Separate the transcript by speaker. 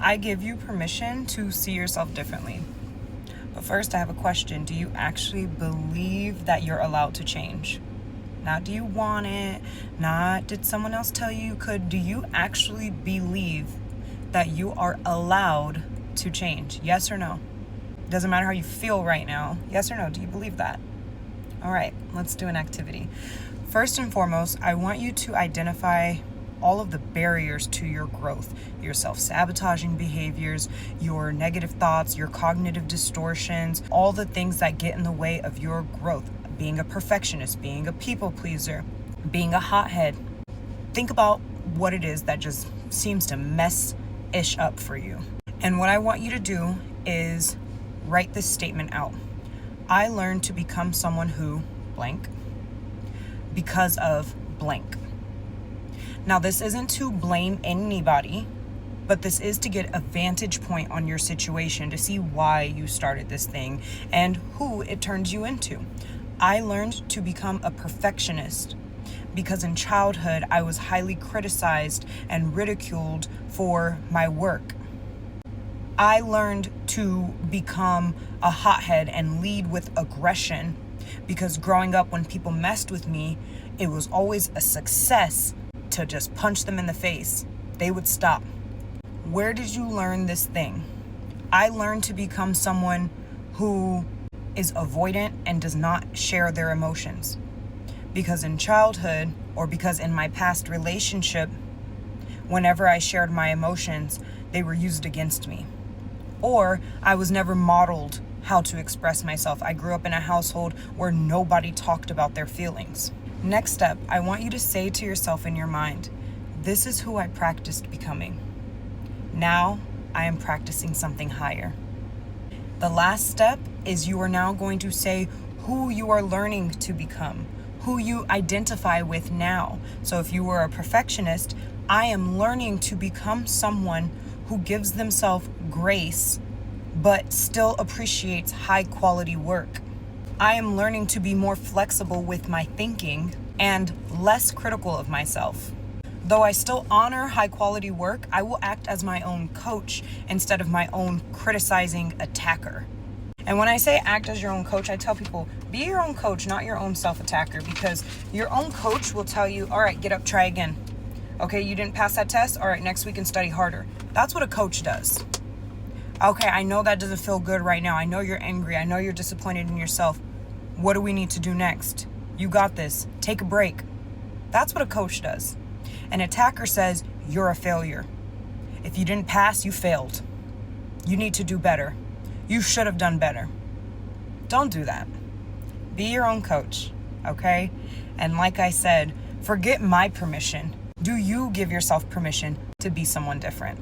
Speaker 1: I give you permission to see yourself differently. But first, I have a question. Do you actually believe that you're allowed to change? Not do you want it, not did someone else tell you could. Do you actually believe that you are allowed to change? Yes or no? Doesn't matter how you feel right now. Yes or no? Do you believe that? All right, let's do an activity. First and foremost, I want you to identify all of the barriers to your growth, your self-sabotaging behaviors, your negative thoughts, your cognitive distortions, all the things that get in the way of your growth. Being a perfectionist, being a people pleaser, being a hothead. Think about what it is that just seems to mess-ish up for you. And what I want you to do is write this statement out. I learned to become someone who blank because of blank. Now, this isn't to blame anybody, but this is to get a vantage point on your situation to see why you started this thing and who it turns you into. I learned to become a perfectionist because in childhood, I was highly criticized and ridiculed for my work. I learned to become a hothead and lead with aggression because growing up, when people messed with me, it was always a success to just punch them in the face. They would stop. Where did you learn this thing? I learned to become someone who is avoidant and does not share their emotions. Because in childhood, or because in my past relationship, whenever I shared my emotions, they were used against me. Or I was never modeled how to express myself. I grew up in a household where nobody talked about their feelings. Next step, I want you to say to yourself in your mind, this is who I practiced becoming. Now I am practicing something higher. The last step is you are now going to say who you are learning to become, who you identify with now. So if you were a perfectionist, I am learning to become someone who gives themselves grace, but still appreciates high quality work. I am learning to be more flexible with my thinking and less critical of myself. Though I still honor high quality work, I will act as my own coach instead of my own criticizing attacker. And when I say act as your own coach, I tell people, be your own coach, not your own self-attacker, because your own coach will tell you, all right, get up, try again. Okay, you didn't pass that test? All right, next week and study harder. That's what a coach does. Okay, I know that doesn't feel good right now. I know you're angry. I know you're disappointed in yourself. What do we need to do next? You got this. Take a break. That's what a coach does. An attacker says, you're a failure. If you didn't pass, you failed. You need to do better. You should have done better. Don't do that. Be your own coach, okay? And like I said, forget my permission. Do you give yourself permission to be someone different?